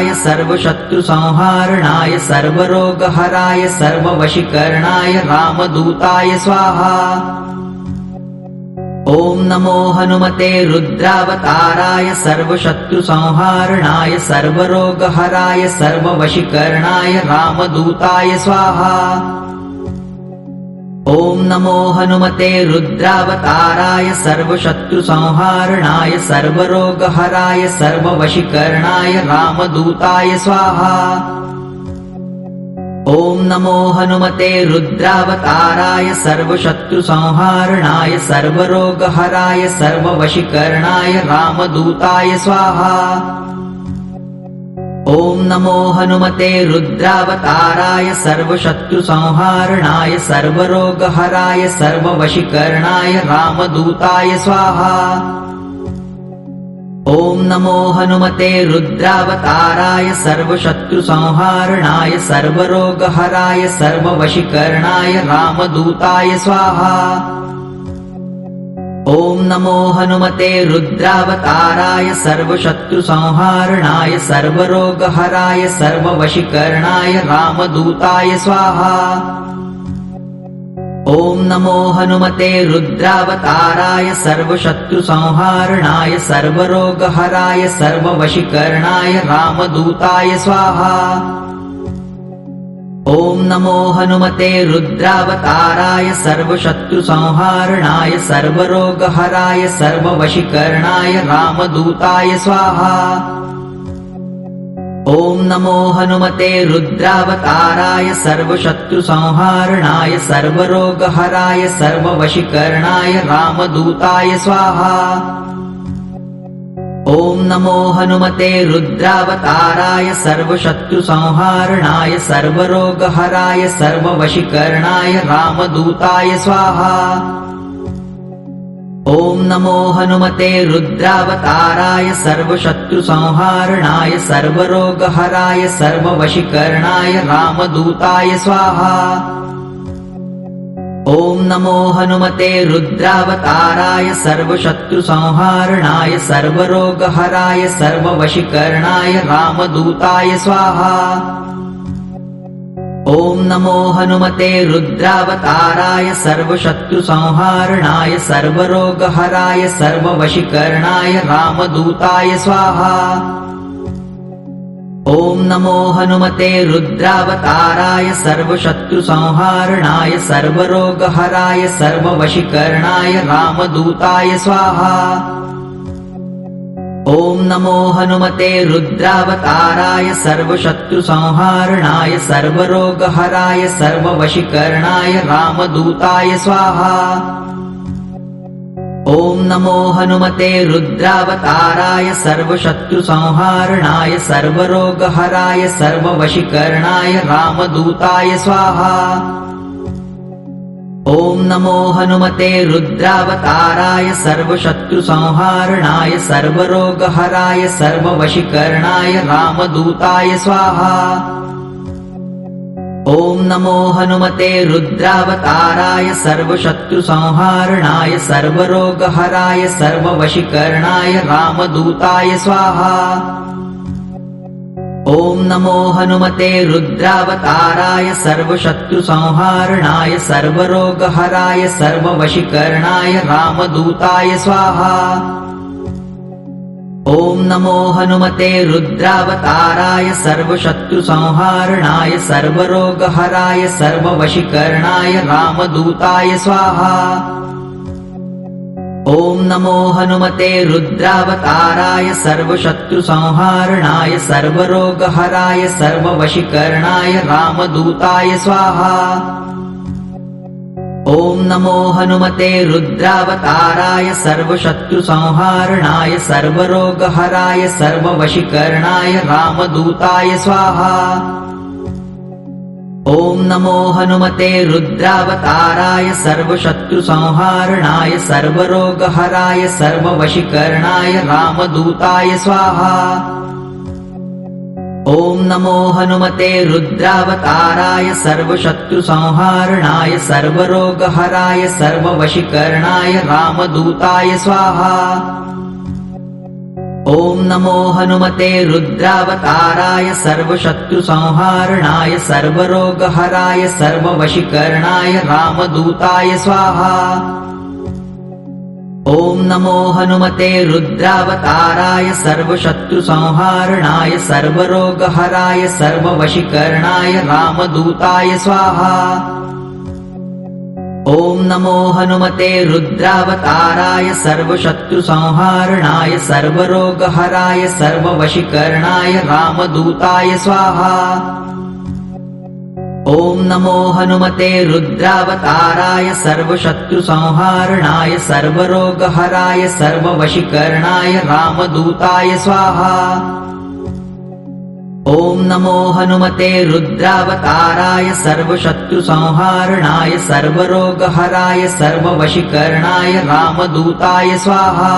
सर्वशत्रुसंहारणाय सर्वशत्रुसंहारणाय सर्वरोगहराय सर्ववशीकरणाय रामदूताय स्वाहा। ओम नमो हनुमते रुद्रावताराय सर्वशत्रुसंहारणाय सर्वरोगहराय सर्ववशीकरणाय रामदूताय स्वाहा। ओम नमो हनुमते रुद्रावताराय सर्वशत्रुसंहारणाय सर्वरोगहराय सर्ववशीकरणाय रामदूताय स्वाहा। ओम नमो हनुमते रुद्रावताराय सर्वशत्रुसंहारणाय सर्वरोगहराय सर्ववशीकरणाय रामदूताय स्वाहा। ओम नमो हनुमते रुद्रावताराय सर्वशत्रुसंहारणाय सर्वरोगहराय सर्ववशीकरणाय रामदूताय स्वाहा। ओम नमो हनुमते रुद्रावताराय सर्वशत्रुसंहारणाय सर्वरोगहराय सर्ववशीकरणाय रामदूताय स्वाहा। ओम नमो हनुमते रुद्रावताराय सर्वशत्रुसंहारणाय सर्वरोगहराय सर्ववशीकरणाय रामदूताय स्वाहा। ओम नमो हनुमते रुद्रावताराय सर्वशत्रुसंहारणाय सर्वरोगहराय सर्ववशीकरणाय रामदूताय स्वाहा। ओम नमो हनुमते रुद्रावताराय सर्वशत्रुसंहारणाय सर्वरोगहराय सर्ववशीकरणाय रामदूताय स्वाहा। ओम नमो हनुमते रुद्रावताराय सर्वशत्रुसंहारणाय सर्वरोगहराय सर्ववशीकरणाय रामदूताय स्वाहा। ओम नमो हनुमते रुद्रावताराय सर्वशत्रुसंहारणाय सर्वरोगहराय सर्ववशीकरणाय रामदूताय स्वाहा। ओम नमो हनुमते रुद्रावताराय सर्वशत्रुसंहारणाय सर्वरोगहराय सर्ववशीकरणाय रामदूताय स्वाहा। ओम नमो हनुमते रुद्रावताराय सर्वशत्रुसंहारणाय सर्वरोगहराय सर्ववशीकरणाय रामदूताय स्वाहा। ओम नमो हनुमते रुद्रावताराय सर्वशत्रुसंहारणाय सर्वरोगहराय सर्ववशीकरणाय रामदूताय स्वाहा। ओम नमो हनुमते रुद्रावताराय सर्वशत्रुसंहारणाय सर्वरोगहराय सर्ववशीकरणाय रामदूताय स्वाहा। ओम नमो हनुमते रुद्रावताराय सर्वशत्रुसंहारणाय सर्वरोगहराय सर्ववशीकरणाय रामदूताय स्वाहा। ओम नमो हनुमते रुद्रावताराय सर्वशत्रुसंहारणाय सर्वरोगहराय सर्ववशीकरणाय रामदूताय स्वाहा। ओम नमो हनुमते रुद्रावताराय सर्वशत्रुसंहारणाय सर्वरोगहराय सर्ववशीकरणाय रामदूताय स्वाहा। ओम नमो हनुमते रुद्रावताराय सर्वशत्रुसंहारणाय सर्वरोगहराय सर्ववशीकरणाय रामदूताय स्वाहा। ओम नमो हनुमते रुद्रावताराय सर्वशत्रुसंहारणाय सर्वरोगहराय सर्ववशीकरणाय रामदूताय स्वाहा। ओम नमो हनुमते रुद्रावताराय सर्वशत्रुसंहारणाय सर्वरोगहराय सर्ववशीकरणाय रामदूताय स्वाहा। ओम नमो हनुमते रुद्रावताराय सर्वशत्रुसंहारणाय सर्वरोगहराय सर्ववशीकरणाय रामदूताय स्वाहा। ओम नमो हनुमते रुद्रावताराय सर्वशत्रुसंहारणाय सर्वरोगहराय सर्ववशीकरणाय रामदूताय स्वाहा। ओम नमो हनुमते रुद्रावताराय सर्वशत्रुसंहारणाय सर्वरोगहराय सर्ववशीकरणाय रामदूताय स्वाहा। ओम नमो हनुमते रुद्रावताराय सर्वशत्रुसंहारणाय सर्वरोगहराय सर्ववशीकरणाय रामदूताय स्वाहा। ॐ नमो हनुमते रुद्रावताराय सर्वशत्रुसंहारणाय सर्वरोगहराय सर्ववशीकरणाय रामदूताय स्वाहा। ॐ नमो हनुमते रुद्रावताराय सर्वशत्रुसंहारणाय सर्वरोगहराय सर्ववशीकरणाय रामदूताय स्वाहा। ॐ नमो हनुमते रुद्रावताराय सर्वशत्रुसंहारणाय सर्वरोगहराय सर्ववशीकरणाय रामदूताय स्वाहा। ॐ नमो हनुमते रुद्रावताराय सर्वशत्रुसंहारणाय सर्वरोगहराय सर्ववशीकरणाय रामदूताय स्वाहा। ॐ नमो हनुमते रुद्रावताराय सर्वशत्रुसंहारणाय सर्वरोगहराय सर्ववशीकरणाय रामदूताय स्वाहा।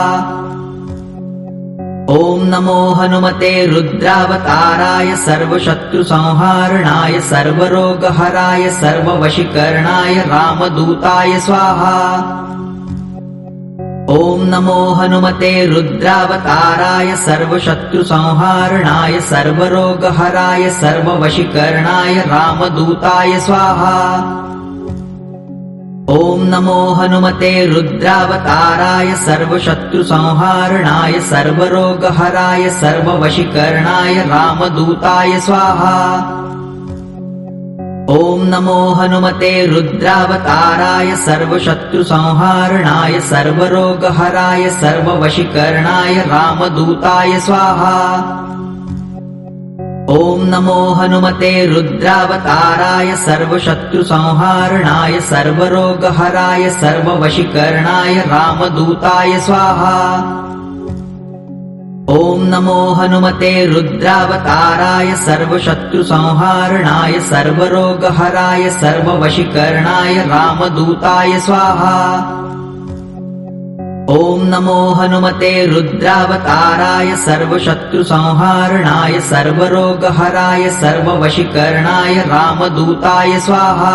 ॐ नमो हनुमते रुद्रावताराय सर्वशत्रुसंहारणाय सर्वरोगहराय सर्ववशीकरणाय रामदूताय स्वाहा। ॐ नमो हनुमते रुद्रावताराय सर्वशत्रुसंहारणाय सर्वरोगहराय सर्ववशीकरणाय रामदूताय स्वाहा। ॐ नमो हनुमते रुद्रावताराय सर्वशत्रुसंहारणाय सर्वरोगहराय सर्ववशीकरणाय रामदूताय स्वाहा। ॐ नमो हनुमते रुद्रावताराय सर्वशत्रुसंहारणाय सर्वरोगहराय सर्ववशीकरणाय रामदूताय स्वाहा। ॐ नमो हनुमते रुद्रावताराय सर्वशत्रुसंहारणाय सर्वरोगहराय सर्ववशीकरणाय रामदूताय स्वाहा। ॐ नमो हनुमते रुद्रावताराय सर्वशत्रुसंहारणाय सर्वरोगहराय सर्ववशीकरणाय रामदूताय स्वाहा। ॐ नमो हनुमते रुद्रावताराय सर्वशत्रुसंहारणाय सर्वरोगहराय सर्ववशीकरणाय रामदूताय स्वाहा।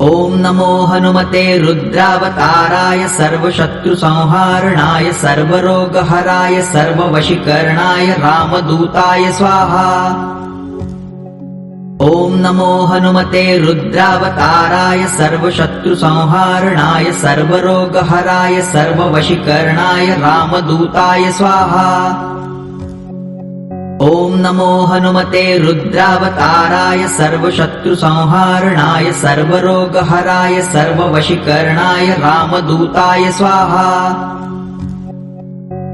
ॐ नमो हनुमते रुद्रावताराय सर्वशत्रुसंहारणाय सर्वरोगहराय सर्ववशीकरणाय रामदूताय स्वाहा। ॐ नमो हनुमते रुद्रावताराय सर्वशत्रुसंहारणाय सर्वरोगहराय सर्ववशीकरणाय रामदूताय स्वाहा। ॐ नमो हनुमते रुद्रावताराय सर्वशत्रुसंहारणाय सर्वरोगहराय सर्ववशीकरणाय रामदूताय स्वाहा।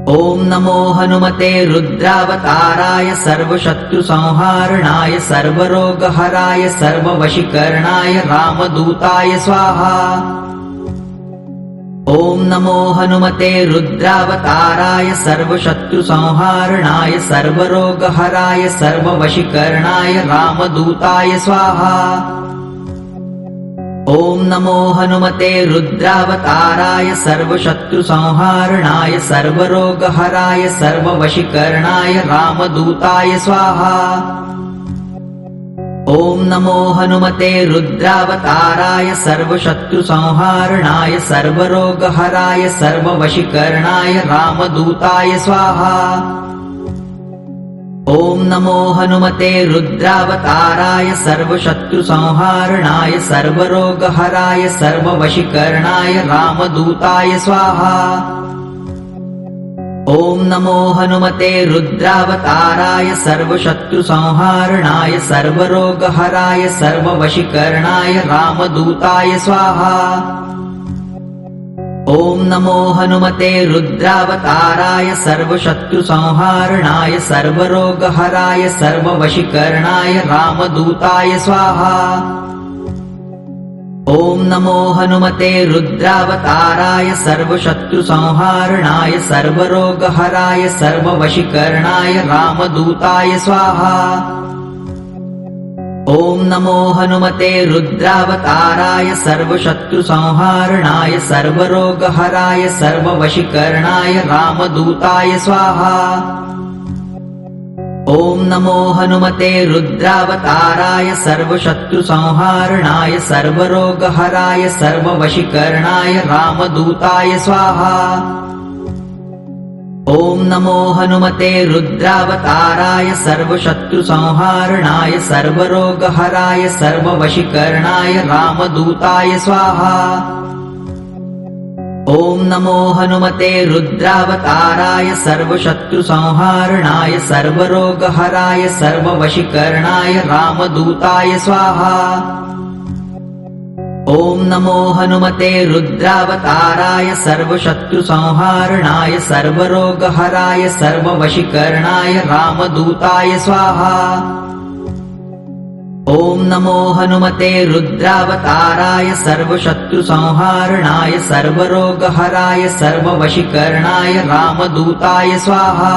ॐ नमो हनुमते रुद्रावताराय सर्वशत्रुसंहारणाय सर्वरोगहराय सर्ववशीकरणाय रामदूताय स्वाहा। ॐ नमो हनुमते रुद्रावताराय सर्वशत्रुसंहारणाय सर्वरोगहराय सर्ववशीकरणाय रामदूताय स्वाहा। ॐ नमो हनुमते रुद्रावताराय सर्वशत्रुसंहारणाय सर्वरोगहराय सर्ववशीकरणाय रामदूताय स्वाहा। ॐ नमो हनुमते रुद्रावताराय सर्वशत्रुसंहारणाय सर्वरोगहराय सर्ववशीकरणाय रामदूताय स्वाहा। ॐ नमो हनुमते रुद्रावताराय सर्वशत्रुसंहारणाय सर्वरोगहराय सर्ववशीकरणाय रामदूताय स्वाहा। ॐ नमो हनुमते रुद्रावताराय सर्वशत्रुसंहारणाय सर्वरोगहराय सर्ववशीकरणाय रामदूताय स्वाहा। ॐ नमो हनुमते रुद्रावताराय सर्वशत्रुसंहारणाय सर्वरोगहराय सर्ववशीकरणाय रामदूताय स्वाहा। ॐ नमो हनुमते रुद्रावताराय सर्वशत्रुसंहारणाय सर्वरोगहराय सर्ववशीकरणाय रामदूताय स्वाहा। ॐ नमो हनुमते रुद्रावताराय सर्वशत्रुसंहारणाय सर्वरोगहराय सर्ववशीकरणाय रामदूताय स्वाहा। ॐ नमो हनुमते रुद्रावताराय सर्वशत्रुसंहारणाय सर्वरोगहराय सर्ववशीकरणाय रामदूताय स्वाहा। ॐ नमो हनुमते रुद्रावताराय सर्वशत्रुसंहारणाय सर्वरोगहराय सर्ववशीकरणाय रामदूताय स्वाहा। ॐ नमो हनुमते रुद्रावताराय सर्वशत्रुसंहारणाय सर्वरोगहराय सर्ववशीकरणाय रामदूताय स्वाहा। ॐ नमो हनुमते रुद्रावताराय सर्वशत्रुसंहारणाय सर्वरोगहराय सर्ववशीकरणाय रामदूताय स्वाहा। ॐ नमो हनुमते रुद्रावताराय सर्वशत्रुसंहारणाय सर्वरोगहराय सर्ववशीकरणाय रामदूताय स्वाहा।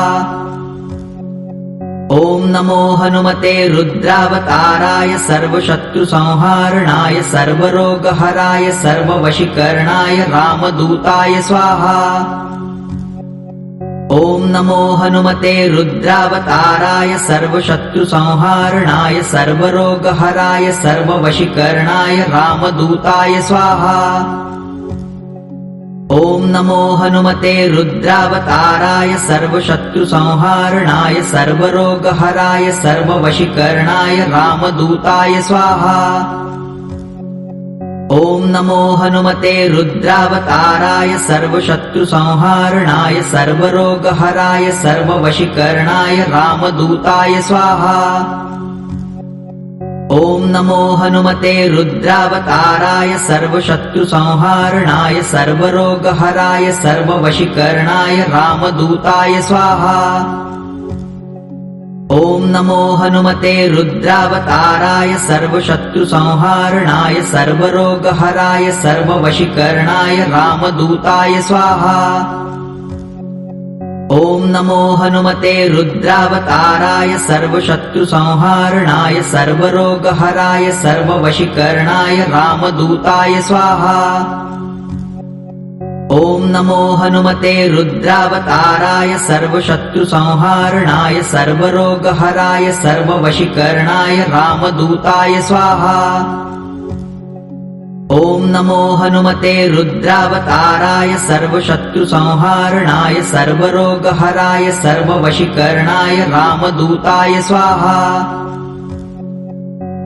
ॐ नमो हनुमते रुद्रावताराय सर्वशत्रुसंहारणाय सर्वरोगहराय सर्ववशीकरणाय रामदूताय स्वाहा। ॐ नमो हनुमते रुद्रावताराय सर्वशत्रुसंहारणाय सर्वरोगहराय सर्ववशीकरणाय रामदूताय स्वाहा। ॐ नमो हनुमते रुद्रावताराय सर्वशत्रुसंहारणाय सर्वरोगहराय सर्ववशीकरणाय रामदूताय स्वाहा। ॐ नमो हनुमते रुद्रावताराय सर्वशत्रुसंहारणाय सर्वरोगहराय सर्ववशीकरणाय रामदूताय स्वाहा। ॐ नमो हनुमते रुद्रावताराय सर्वशत्रुसंहारणाय सर्वरोगहराय सर्ववशीकरणाय रामदूताय स्वाहा। ॐ नमो हनुमते रुद्रावताराय सर्वशत्रुसंहारणाय सर्वरोगहराय सर्ववशीकरणाय रामदूताय स्वाहा। ॐ नमो हनुमते रुद्रावताराय सर्वशत्रुसंहारणाय सर्वरोगहराय सर्ववशीकरणाय रामदूताय स्वाहा। ॐ नमो हनुमते रुद्रावताराय सर्वशत्रुसंहारणाय सर्वरोगहराय सर्ववशीकरणाय रामदूताय स्वाहा। ॐ नमो हनुमते रुद्रावताराय सर्वशत्रुसंहारणाय सर्वरोगहराय सर्ववशीकरणाय रामदूताय स्वाहा।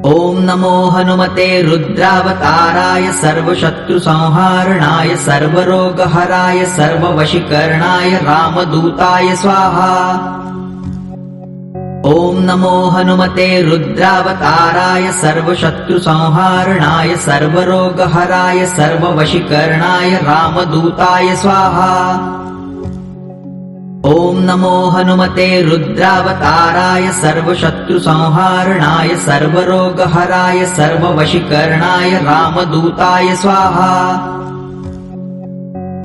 ॐ नमो हनुमते रुद्रावताराय सर्वशत्रुसंहारणाय सर्वरोगहराय सर्ववशीकरणाय रामदूताय स्वाहा। ॐ नमो हनुमते रुद्रावताराय सर्वशत्रुसंहारणाय सर्वरोगहराय सर्ववशीकरणाय रामदूताय स्वाहा। ॐ नमो हनुमते रुद्रावताराय सर्वशत्रुसंहारणाय सर्वरोगहराय सर्ववशीकरणाय रामदूताय स्वाहा।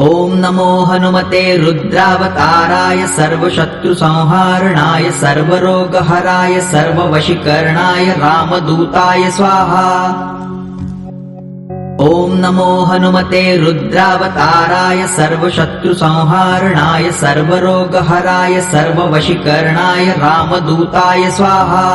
ॐ नमो हनुमते रुद्रावताराय सर्वशत्रुसंहारणाय सर्वरोगहराय सर्ववशीकरणाय रामदूताय स्वाहा। ॐ नमो हनुमते रुद्रावताराय सर्वशत्रुसंहारणाय सर्वरोगहराय सर्ववशीकरणाय रामदूताय स्वाहा।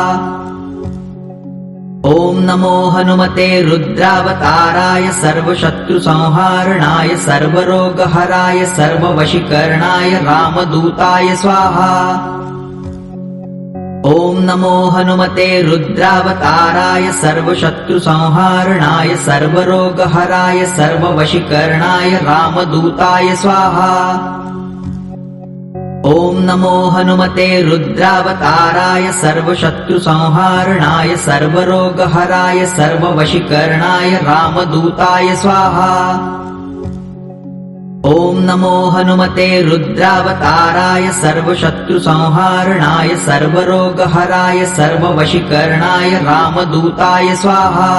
ॐ नमो हनुमते रुद्रावताराय सर्वशत्रुसंहारणाय सर्वरोगहराय सर्ववशीकरणाय रामदूताय स्वाहा। ॐ नमो हनुमते रुद्रावताराय सर्वशत्रुसंहारणाय सर्वरोगहराय सर्ववशीकरणाय रामदूताय स्वाहा। ॐ नमो हनुमते रुद्रावताराय सर्वशत्रुसंहारणाय सर्वरोगहराय सर्ववशीकरणाय रामदूताय स्वाहा। ॐ नमो हनुमते रुद्रावताराय सर्वशत्रुसंहारणाय सर्वरोगहराय सर्ववशीकरणाय रामदूताय स्वाहा।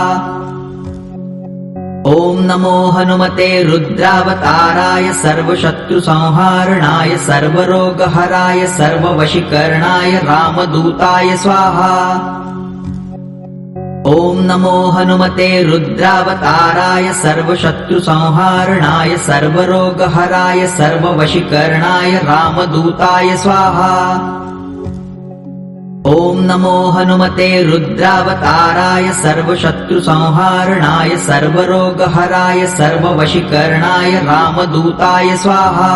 ॐ नमो हनुमते रुद्रावताराय सर्वशत्रुसंहारणाय सर्वरोगहराय सर्ववशीकरणाय रामदूताय स्वाहा। ॐ नमो हनुमते रुद्रावताराय सर्वशत्रुसंहारणाय सर्वरोगहराय सर्ववशीकरणाय रामदूताय स्वाहा। ॐ नमो हनुमते रुद्रावताराय सर्वशत्रुसंहारणाय सर्वरोगहराय सर्ववशीकरणाय रामदूताय स्वाहा।